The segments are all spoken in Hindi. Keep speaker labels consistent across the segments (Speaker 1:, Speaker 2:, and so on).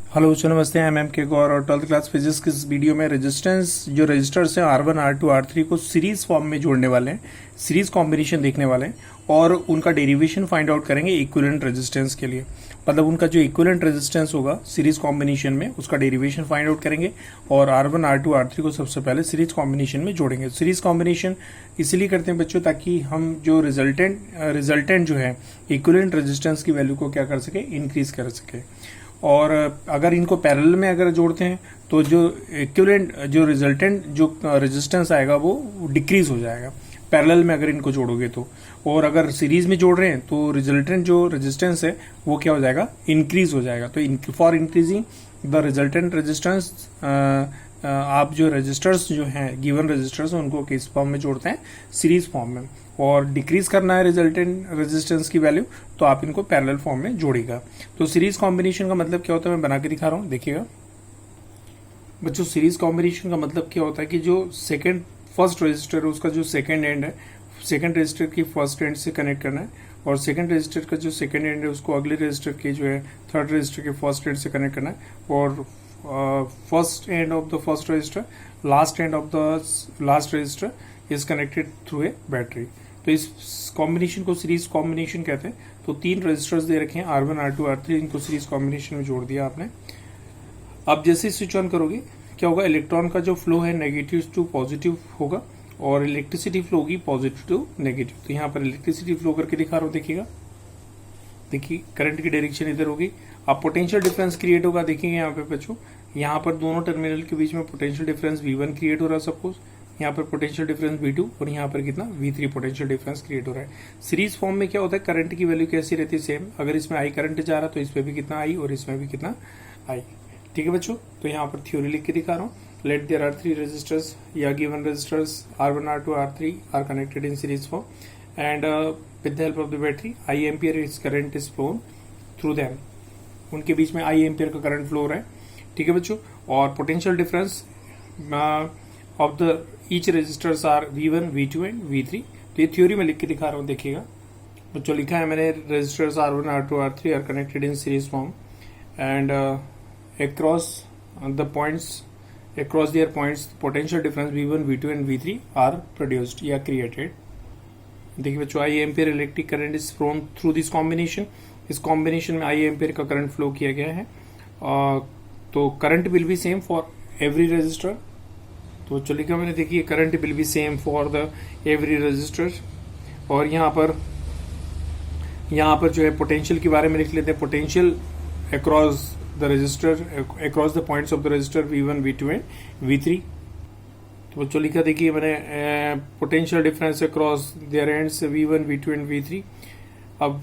Speaker 1: हेलो सो नमस्ते, आई एम के गौर और 12th क्लास फिजिक्स की इस वीडियो में रेजिस्टेंस जो रजिस्टर्स हैं R1 R2 R3 को सीरीज फॉर्म में जोड़ने वाले हैं, सीरीज कॉम्बिनेशन देखने वाले हैं और उनका डेरिवेशन फाइंड आउट करेंगे इक्विवेलेंट रेजिस्टेंस के लिए। मतलब उनका जो इक्विवेलेंट रेजिस्टेंस होगा सीरीज कॉम्बिनेशन में उसका डेरिवेशन फाइंड आउट करेंगे और R1 R2 R3 को सबसे पहले सीरीज कॉम्बिनेशन में जोड़ेंगे। सीरीज कॉम्बिनेशन इसलिए करते हैं बच्चों ताकि हम जो रिजल्टेंट जो है इक्विवेलेंट रेजिस्टेंस की वैल्यू को क्या कर सके, इंक्रीज कर सके। और अगर इनको पैरेलल में अगर जोड़ते हैं तो जो इक्विवेलेंट जो रिजल्टेंट जो रेजिस्टेंस आएगा वो डिक्रीज हो जाएगा पैरेलल में अगर इनको जोड़ोगे तो। और अगर सीरीज में जोड़ रहे हैं तो रिजल्टेंट जो रेजिस्टेंस है वो क्या हो जाएगा, इंक्रीज हो जाएगा। तो for increasing the resultant resistance आप जो रजिस्टर्स जो हैं गिवन रजिस्टर्स उनको किस फॉर्म में जोड़ते हैं, सीरीज फॉर्म में। और डिक्रीज करना है रिजल्टेंट रेजिस्टेंस की वैल्यू तो आप इनको पैरेलल फॉर्म में जोड़ेगा। तो सीरीज कॉम्बिनेशन का मतलब क्या होता है, मैं बना के दिखा रहा हूं, देखिएगा बच्चों। सीरीज कॉम्बिनेशन का मतलब क्या होता है कि जो फर्स्ट रजिस्टर है उसका जो सेकेंड एंड है, सेकेंड रजिस्टर की फर्स्ट एंड से कनेक्ट करना है और सेकेंड रजिस्टर का जो सेकेंड एंड है उसको अगले रजिस्टर के जो है थर्ड रजिस्टर के फर्स्ट एंड से कनेक्ट करना है और first end of the first resistor last end of the last register is connected through a battery. तो इस कॉम्बिनेशन को सीरीज कॉम्बिनेशन कहते हैं। तो तीन रजिस्टर्स दे रखे हैं R1 R2 R3, इनको सीरीज कॉम्बिनेशन में जोड़ दिया आपने। अब जैसे स्विच ऑन करोगे क्या होगा, इलेक्ट्रॉन का जो फ्लो है नेगेटिव टू पॉजिटिव होगा और इलेक्ट्रिसिटी फ्लो होगी पॉजिटिव टू नेगेटिव। तो यहाँ पर इलेक्ट्रिसिटी फ्लो करके दिखा रहा हूँ, देखिएगा। देखिए करंट की डायरेक्शन इधर होगी। अब पोटेंशियल डिफरेंस क्रिएट होगा, देखिए यहाँ पे बच्चों, यहाँ पर दोनों टर्मिनल के बीच में पोटेंशियल डिफरेंस V1 क्रिएट हो रहा है सपोज, यहाँ पर पोटेंशियल डिफरेंस V2 और यहाँ पर कितना V3 पोटेंशियल डिफरेंस क्रिएट हो रहा है। सीरीज फॉर्म में क्या होता है, करंट की वैल्यू कैसी रहती है, सेम। अगर इसमें I करंट जा रहा है तो इसमें भी कितना I और इसमें भी कितना I। ठीक है बच्चों, तो यहाँ पर थ्योरी लिख के दिखा रहा हूँ। Let there are three resistors या given resistors R1 R2 R3 are connected in series form and with the help of the battery I ampere is current is flown through them. उनके बीच में I एम्पियर का करंट फ्लो हो रहा है। ठीक है बच्चों, और potential difference of the each resistors are V1 V2 and V3। तो ये थ्योरी में लिख के दिखा रहा हूँ, देखिएगा बच्चों। लिखा है मैंने, registers R1 R2 R3 are connected in series form and across the points, across their points potential difference V1 V2 and V3 are produced या created। देखिए बच्चों, I ampere electric current is flown through this combination. इस कॉम्बिनेशन में I एम्पियर का करंट फ्लो किया गया है। तो current will be same for every register. तो चलिए मैंने, देखिए current will be same for the every register. और यहाँ पर जो है पोटेंशियल के बारे में लिख लेते हैं। Potential across the resistor across the points of the resistor V1 V2 and V3। तो बच्चों लिखा, देखिए मैंने potential difference across their ends V1 V2 and V3। अब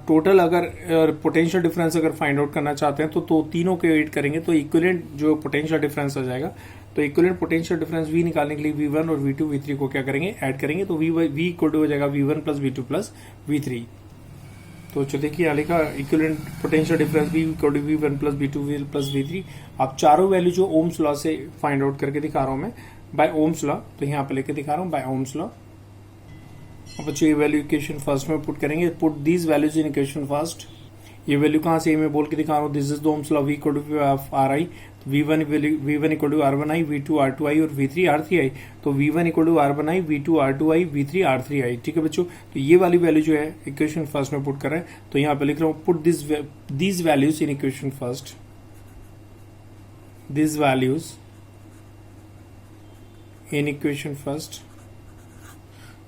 Speaker 1: टोटल अगर पोटेंशियल डिफरेंस अगर फाइंड आउट करना चाहते हैं तो तीनों को ऐड करेंगे तो इक्विवेलेंट जो पोटेंशियल डिफरेंस आ जाएगा। तो इक्विवेलेंट पोटेंशियल डिफरेंस V निकालने के लिए V1 और V2 V3 को क्या करेंगे, ऐड करेंगे। तो V इक्वल टू हो जाएगा V1 plus V2 plus V3। तो देखिए यहाँ लिखा equivalent potential difference V equal to V1 plus V2 plus V3। अब चारों वैल्यू जो ओम्स लॉ से फाइंड आउट करके दिखा रहा हूं मैं, बाय ओम्स लॉ। तो यहाँ पे लेके दिखा रहा हूँ बाय ओम्स लॉ। अब बच्चों ये वैल्यू इक्वेशन फर्स्ट में पुट करेंगे, put these values in equation first. ये वैल्यू कहाँ से मैं बोल के दिखा रहा हूँ, this is the Ohm's law. V equal to R I, V1 equal to R1I, V2 R2I और V3 R3I। तो V1 equal to R1I, V2 R2I, V3 R3I। ठीक है बच्चों, तो ये वाली वैल्यू जो है इक्वेशन फर्स्ट में पुट कर रहे हैं। तो यहाँ पे लिख रहा हूँ, put this values in equation first, this values in equation first.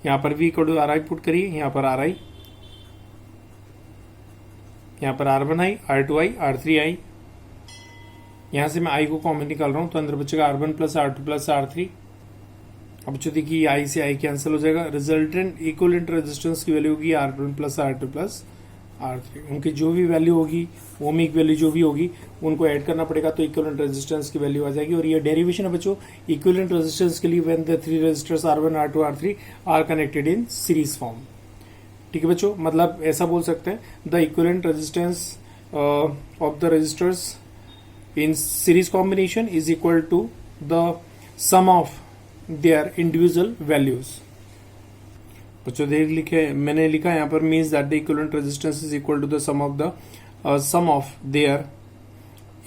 Speaker 1: यहाँ पर V equal to RI put करिए, यहाँ पर RI, यहाँ पर R1I, R2I, R3I। यहां से मैं I को कॉमन निकाल रहा हूं तो अंदर बचेगा R1 plus R2 plus R3। अब जो देखिए I से I कैंसिल हो जाएगा। रिजल्टेंट इक्विवेलेंट रेजिस्टेंस की वैल्यू होगी R1 plus R2 plus R3। उनकी जो भी वैल्यू होगी, ओमिक वैल्यू जो भी होगी, उनको ऐड करना पड़ेगा तो इक्विवेलेंट रेजिस्टेंस की वैल्यू आ जाएगी। और ये डेरिवेशन है बच्चों इक्विवेलेंट रेजिस्टेंस के लिए when the three resistors R1 R2 R3 are connected in series form. ठीक है बच्चों, मतलब ऐसा बोल सकते हैं, the equivalent resistance of the resistors in series combination is equal to the sum of their individual values। बच्चों देख लिखे, मैंने लिखा यहाँ पर means that the equivalent resistance is equal to the sum of their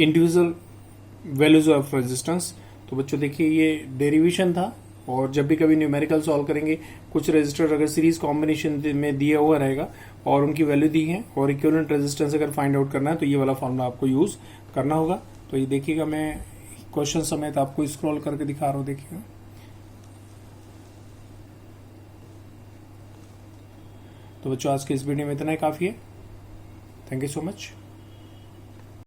Speaker 1: individual values of resistance. तो बच्चों देखिए ये डेरिवेशन था, और जब भी कभी न्यूमेरिकल सॉल्व करेंगे कुछ रेजिस्टर अगर सीरीज कॉम्बिनेशन में दिया हुआ रहेगा और उनकी वैल्यू दी है और इक्विवेलेंट रेजिस्टेंस अगर फाइंड आउट करना है तो ये वाला फॉर्मूला आपको यूज करना होगा। तो ये देखिएगा, मैं क्वेश्चन समेत आपको स्क्रॉल करके दिखा रहा हूं, देखिएगा। तो बच्चों आज के इस वीडियो में इतना ही काफी है। Thank you so much.